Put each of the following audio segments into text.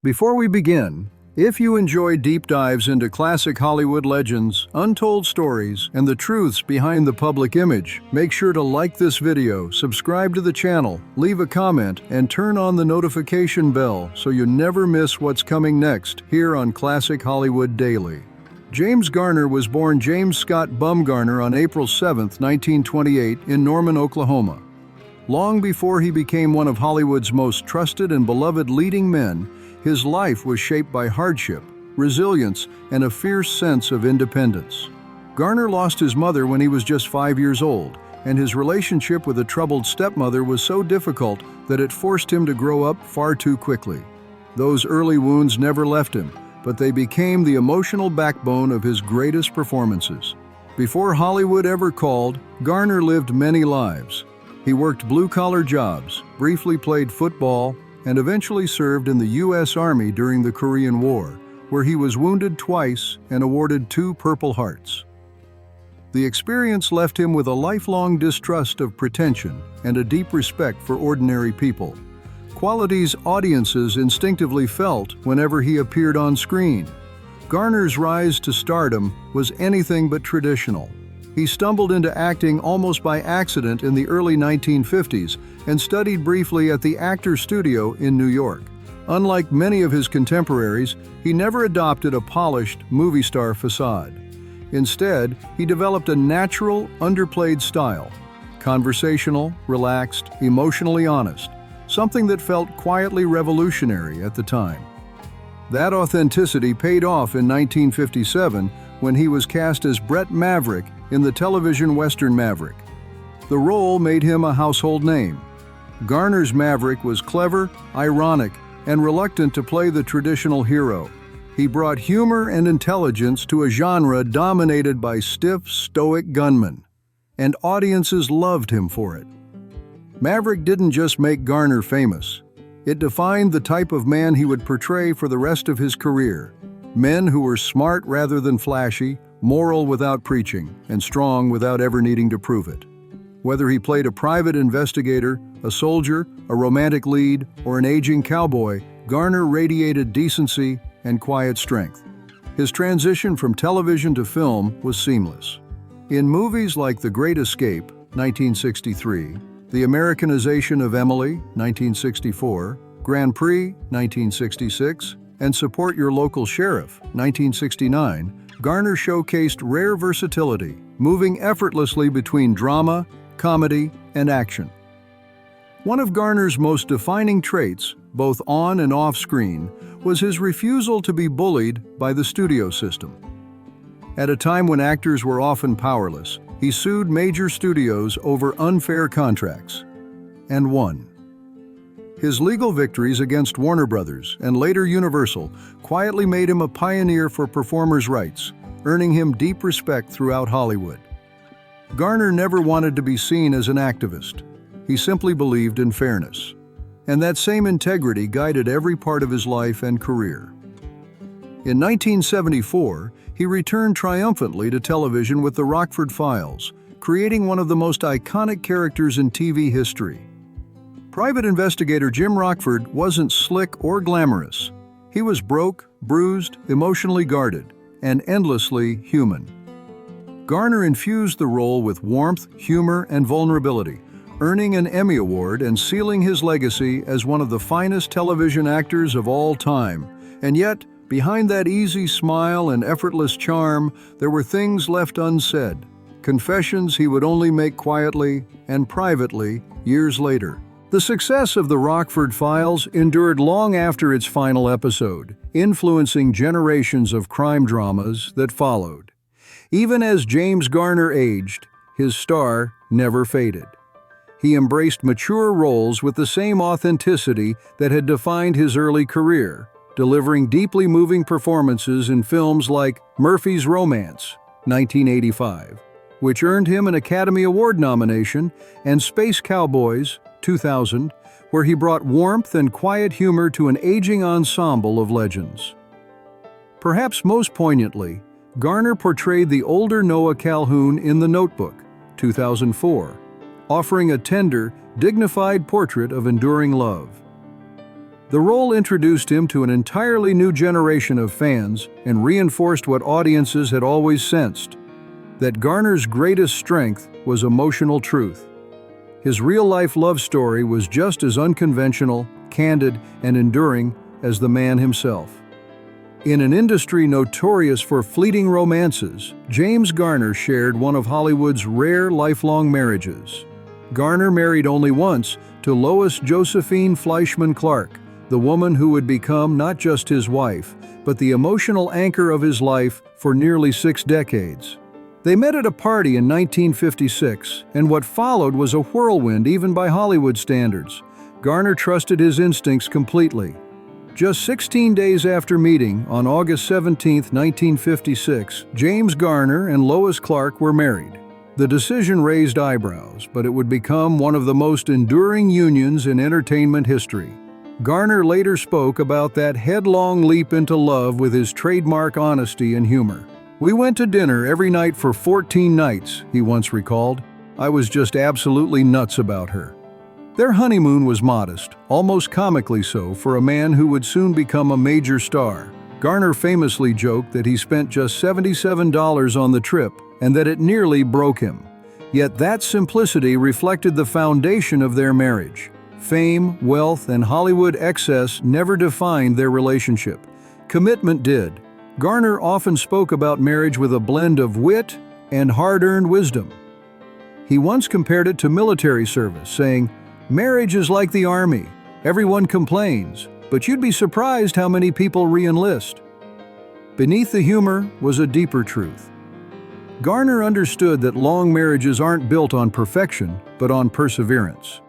Before we begin, if you enjoy deep dives into classic Hollywood legends, untold stories, and the truths behind the public image, make sure to like this video, subscribe to the channel, leave a comment, and turn on the notification bell so you never miss what's coming next here on Classic Hollywood Daily. James Garner was born James Scott Bumgarner on April 7, 1928, in Norman, Oklahoma. Long before he became one of Hollywood's most trusted and beloved leading men, his life was shaped by hardship, resilience, and a fierce sense of independence. Garner lost his mother when he was just 5 years old, and his relationship with a troubled stepmother was so difficult that it forced him to grow up far too quickly. Those early wounds never left him, but they became the emotional backbone of his greatest performances. Before Hollywood ever called, Garner lived many lives. He worked blue-collar jobs, briefly played football, and eventually served in the U.S. Army during the Korean War, where he was wounded twice and awarded 2 Purple Hearts. The experience left him with a lifelong distrust of pretension and a deep respect for ordinary people, qualities audiences instinctively felt whenever he appeared on screen. Garner's rise to stardom was anything but traditional. He stumbled into acting almost by accident in the early 1950s and studied briefly at the Actors Studio in New York. Unlike many of his contemporaries, he never adopted a polished movie star facade. Instead, he developed a natural, underplayed style, conversational, relaxed, emotionally honest, something that felt quietly revolutionary at the time. That authenticity paid off in 1957 when he was cast as Brett Maverick in the television western Maverick. The role made him a household name. Garner's Maverick was clever, ironic, and reluctant to play the traditional hero. He brought humor and intelligence to a genre dominated by stiff, stoic gunmen, and audiences loved him for it. Maverick didn't just make Garner famous. It defined the type of man he would portray for the rest of his career. Men who were smart rather than flashy, moral without preaching, and strong without ever needing to prove it. Whether he played a private investigator, a soldier, a romantic lead, or an aging cowboy, Garner radiated decency and quiet strength. His transition from television to film was seamless. In movies like The Great Escape, 1963, The Americanization of Emily, 1964, Grand Prix, 1966, and Support Your Local Sheriff, 1969, Garner showcased rare versatility, moving effortlessly between drama, comedy, and action. One of Garner's most defining traits, both on and off screen, was his refusal to be bullied by the studio system. At a time when actors were often powerless, he sued major studios over unfair contracts, and won. His legal victories against Warner Brothers and later Universal quietly made him a pioneer for performers' rights, earning him deep respect throughout Hollywood. Garner never wanted to be seen as an activist. He simply believed in fairness. And that same integrity guided every part of his life and career. In 1974, he returned triumphantly to television with The Rockford Files, creating one of the most iconic characters in TV history. Private investigator Jim Rockford wasn't slick or glamorous. He was broke, bruised, emotionally guarded, and endlessly human. Garner infused the role with warmth, humor, and vulnerability, earning an Emmy Award and sealing his legacy as one of the finest television actors of all time. And yet, behind that easy smile and effortless charm, there were things left unsaid, confessions he would only make quietly and privately years later. The success of The Rockford Files endured long after its final episode, influencing generations of crime dramas that followed. Even as James Garner aged, his star never faded. He embraced mature roles with the same authenticity that had defined his early career, delivering deeply moving performances in films like Murphy's Romance, 1985, which earned him an Academy Award nomination, and Space Cowboys, 2000, where he brought warmth and quiet humor to an aging ensemble of legends. Perhaps most poignantly, Garner portrayed the older Noah Calhoun in The Notebook, 2004, offering a tender, dignified portrait of enduring love. The role introduced him to an entirely new generation of fans and reinforced what audiences had always sensed: that Garner's greatest strength was emotional truth. His real-life love story was just as unconventional, candid, and enduring as the man himself. In an industry notorious for fleeting romances, James Garner shared one of Hollywood's rare lifelong marriages. Garner married only once, to Lois Josephine Fleischman Clark, the woman who would become not just his wife, but the emotional anchor of his life for nearly 6 decades. They met at a party in 1956, and what followed was a whirlwind even by Hollywood standards. Garner trusted his instincts completely. Just 16 days after meeting, on August 17, 1956, James Garner and Lois Clark were married. The decision raised eyebrows, but it would become one of the most enduring unions in entertainment history. Garner later spoke about that headlong leap into love with his trademark honesty and humor. "We went to dinner every night for 14 nights, he once recalled. "I was just absolutely nuts about her." Their honeymoon was modest, almost comically so for a man who would soon become a major star. Garner famously joked that he spent just $77 on the trip and that it nearly broke him. Yet that simplicity reflected the foundation of their marriage. Fame, wealth, and Hollywood excess never defined their relationship. Commitment did. Garner often spoke about marriage with a blend of wit and hard-earned wisdom. He once compared it to military service, saying, "Marriage is like the army. Everyone complains, but you'd be surprised how many people re-enlist." Beneath the humor was a deeper truth. Garner understood that long marriages aren't built on perfection, but on perseverance.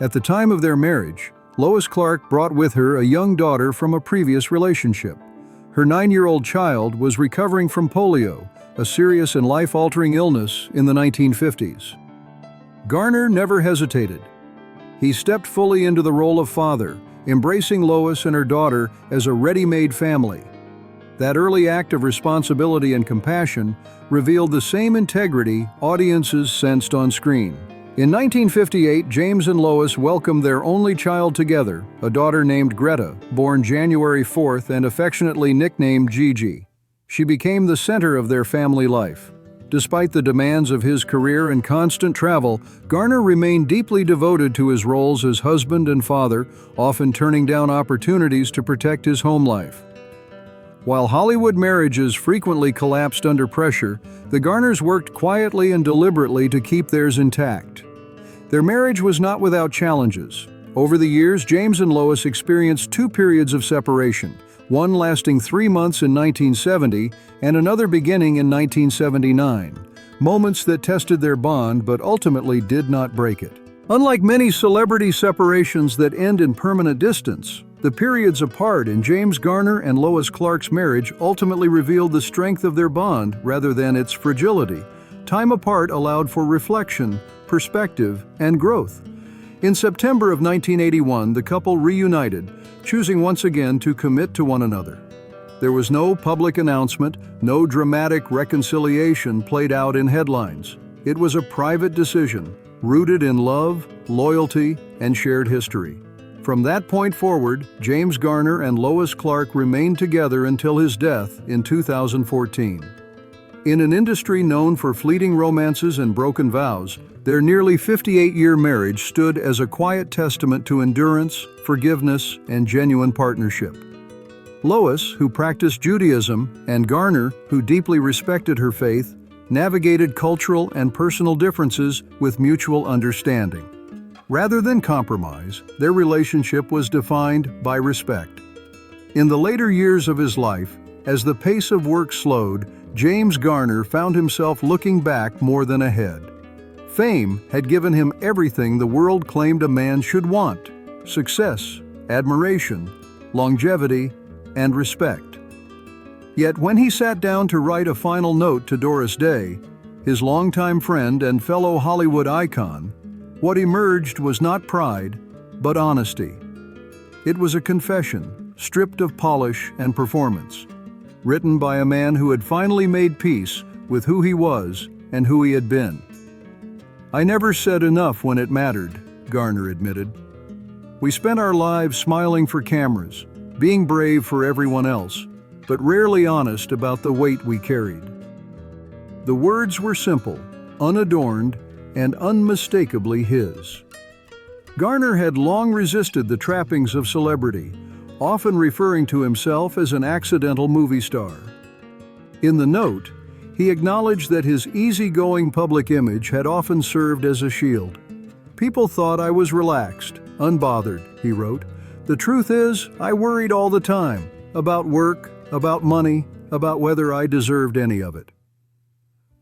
At the time of their marriage, Lois Clark brought with her a young daughter from a previous relationship. Her 9-year-old child was recovering from polio, a serious and life-altering illness in the 1950s. Garner never hesitated. He stepped fully into the role of father, embracing Lois and her daughter as a ready-made family. That early act of responsibility and compassion revealed the same integrity audiences sensed on screen. In 1958, James and Lois welcomed their only child together, a daughter named Greta, born January 4th and affectionately nicknamed Gigi. She became the center of their family life. Despite the demands of his career and constant travel, Garner remained deeply devoted to his roles as husband and father, often turning down opportunities to protect his home life. While Hollywood marriages frequently collapsed under pressure, the Garners worked quietly and deliberately to keep theirs intact. Their marriage was not without challenges. Over the years, James and Lois experienced 2 periods of separation, one lasting 3 months in 1970 and another beginning in 1979, moments that tested their bond but ultimately did not break it. Unlike many celebrity separations that end in permanent distance, the periods apart in James Garner and Lois Clark's marriage ultimately revealed the strength of their bond rather than its fragility. Time apart allowed for reflection, perspective, and growth. In September of 1981, the couple reunited, choosing once again to commit to one another. There was no public announcement, no dramatic reconciliation played out in headlines. It was a private decision, rooted in love, loyalty, and shared history. From that point forward, James Garner and Lois Clark remained together until his death in 2014. In an industry known for fleeting romances and broken vows, their nearly 58-year marriage stood as a quiet testament to endurance, forgiveness, and genuine partnership. Lois, who practiced Judaism, and Garner, who deeply respected her faith, navigated cultural and personal differences with mutual understanding. Rather than compromise, their relationship was defined by respect. In the later years of his life, as the pace of work slowed, James Garner found himself looking back more than ahead. Fame had given him everything the world claimed a man should want: success, admiration, longevity, and respect. Yet when he sat down to write a final note to Doris Day, his longtime friend and fellow Hollywood icon, what emerged was not pride, but honesty. It was a confession, stripped of polish and performance, written by a man who had finally made peace with who he was and who he had been. "I never said enough when it mattered," Garner admitted. We spent our lives smiling for cameras, being brave for everyone else, but rarely honest about the weight we carried. The words were simple, unadorned, and unmistakably his. Garner had long resisted the trappings of celebrity, often referring to himself as an accidental movie star. In the note, he acknowledged that his easygoing public image had often served as a shield. "People thought I was relaxed, unbothered," he wrote. "The truth is, I worried all the time, about work, about money, about whether I deserved any of it."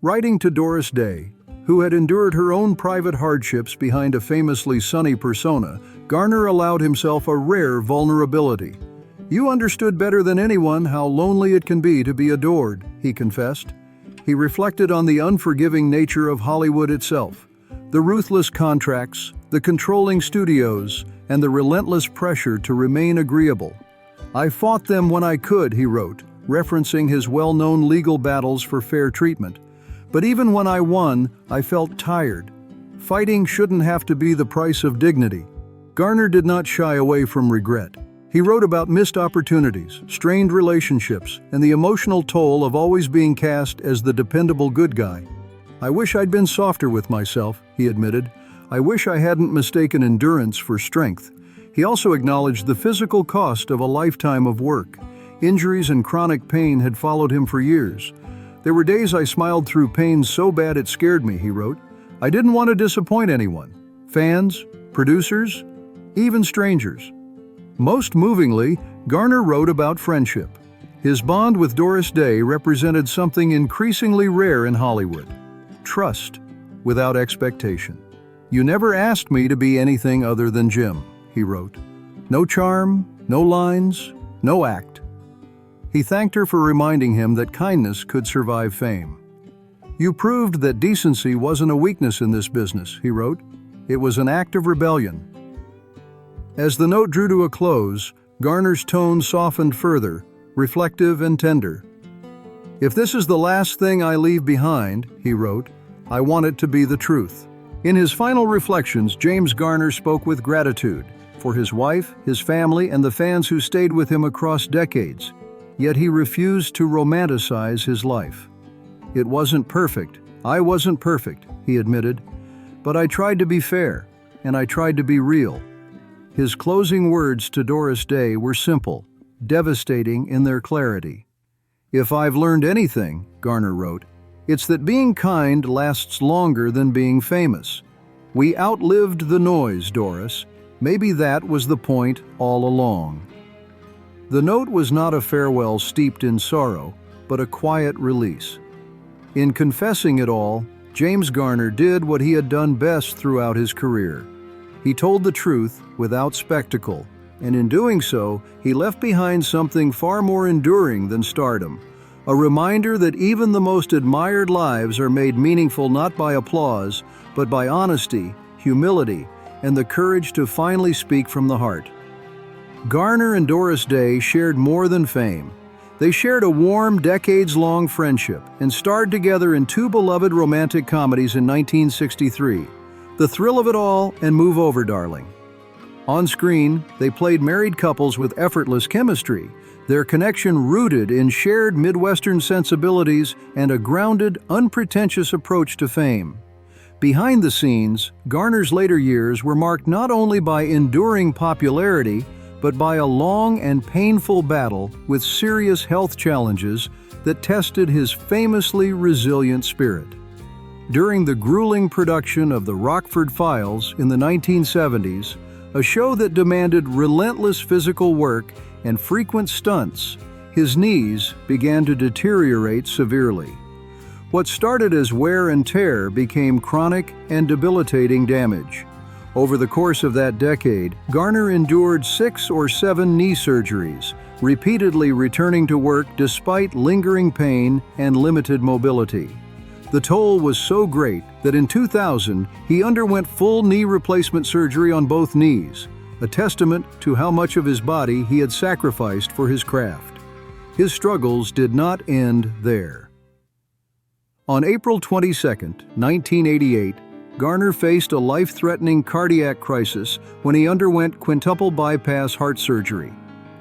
Writing to Doris Day, who had endured her own private hardships behind a famously sunny persona, Garner allowed himself a rare vulnerability. "You understood better than anyone how lonely it can be to be adored," he confessed. He reflected on the unforgiving nature of Hollywood itself, the ruthless contracts, the controlling studios, and the relentless pressure to remain agreeable. "I fought them when I could," he wrote, referencing his well-known legal battles for fair treatment. "But even when I won, I felt tired. Fighting shouldn't have to be the price of dignity." Garner did not shy away from regret. He wrote about missed opportunities, strained relationships, and the emotional toll of always being cast as the dependable good guy. "I wish I'd been softer with myself," he admitted. "I wish I hadn't mistaken endurance for strength." He also acknowledged the physical cost of a lifetime of work. Injuries and chronic pain had followed him for years. "There were days I smiled through pain so bad it scared me," he wrote. "I didn't want to disappoint anyone. Fans, producers, even strangers." Most movingly, Garner wrote about friendship. His bond with Doris Day represented something increasingly rare in Hollywood: trust, without expectation. "You never asked me to be anything other than Jim," he wrote. "No charm, no lines, no act." He thanked her for reminding him that kindness could survive fame. "You proved that decency wasn't a weakness in this business," he wrote. "It was an act of rebellion." As the note drew to a close, Garner's tone softened further, reflective and tender. "If this is the last thing I leave behind," he wrote, "I want it to be the truth." In his final reflections, James Garner spoke with gratitude for his wife, his family, and the fans who stayed with him across decades. Yet he refused to romanticize his life. "It wasn't perfect. I wasn't perfect," he admitted, "but I tried to be fair, and I tried to be real." His closing words to Doris Day were simple, devastating in their clarity. "If I've learned anything," Garner wrote, "it's that being kind lasts longer than being famous. We outlived the noise, Doris. Maybe that was the point all along." The note was not a farewell steeped in sorrow, but a quiet release. In confessing it all, James Garner did what he had done best throughout his career. He told the truth without spectacle, and in doing so, he left behind something far more enduring than stardom, a reminder that even the most admired lives are made meaningful not by applause, but by honesty, humility, and the courage to finally speak from the heart. Garner and Doris Day shared more than fame. They shared a warm, decades-long friendship and starred together in two beloved romantic comedies in 1963, The Thrill of It All and Move Over, Darling. On screen, they played married couples with effortless chemistry, their connection rooted in shared Midwestern sensibilities and a grounded, unpretentious approach to fame. Behind the scenes, Garner's later years were marked not only by enduring popularity, but by a long and painful battle with serious health challenges that tested his famously resilient spirit. During the grueling production of the Rockford Files in the 1970s, a show that demanded relentless physical work and frequent stunts, his knees began to deteriorate severely. What started as wear and tear became chronic and debilitating damage. Over the course of that decade, Garner endured 6 or 7 knee surgeries, repeatedly returning to work despite lingering pain and limited mobility. The toll was so great that in 2000, he underwent full knee replacement surgery on both knees, a testament to how much of his body he had sacrificed for his craft. His struggles did not end there. On April 22, 1988, Garner faced a life-threatening cardiac crisis when he underwent quintuple bypass heart surgery.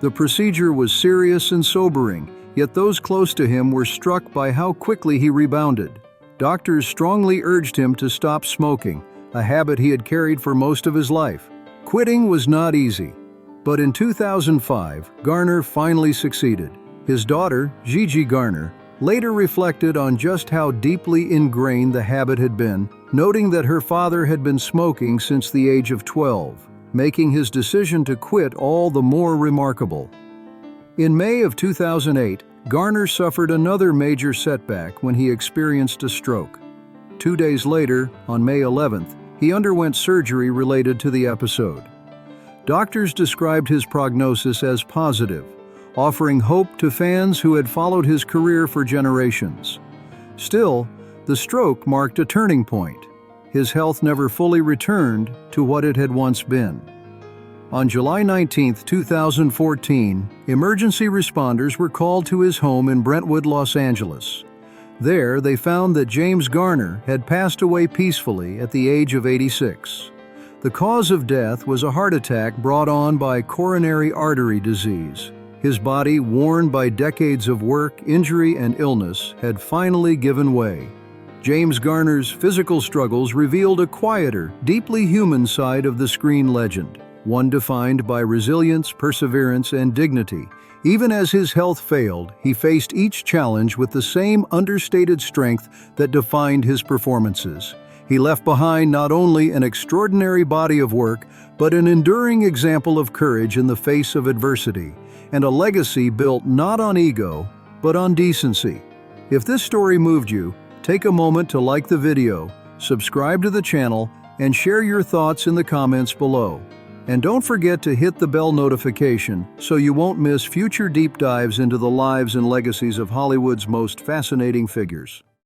The procedure was serious and sobering, yet those close to him were struck by how quickly he rebounded. Doctors strongly urged him to stop smoking, a habit he had carried for most of his life. Quitting was not easy, but in 2005, Garner finally succeeded. His daughter, Gigi Garner, later reflected on just how deeply ingrained the habit had been, noting that her father had been smoking since the age of 12, making his decision to quit all the more remarkable. In May of 2008, Garner suffered another major setback when he experienced a stroke. 2 days later, on May 11th, he underwent surgery related to the episode. Doctors described his prognosis as positive, offering hope to fans who had followed his career for generations. Still, the stroke marked a turning point. His health never fully returned to what it had once been. On July 19, 2014, emergency responders were called to his home in Brentwood, Los Angeles. There, they found that James Garner had passed away peacefully at the age of 86. The cause of death was a heart attack brought on by coronary artery disease. His body, worn by decades of work, injury, and illness, had finally given way. James Garner's physical struggles revealed a quieter, deeply human side of the screen legend, one defined by resilience, perseverance, and dignity. Even as his health failed, he faced each challenge with the same understated strength that defined his performances. He left behind not only an extraordinary body of work, but an enduring example of courage in the face of adversity, and a legacy built not on ego, but on decency. If this story moved you, take a moment to like the video, subscribe to the channel, and share your thoughts in the comments below. And don't forget to hit the bell notification so you won't miss future deep dives into the lives and legacies of Hollywood's most fascinating figures.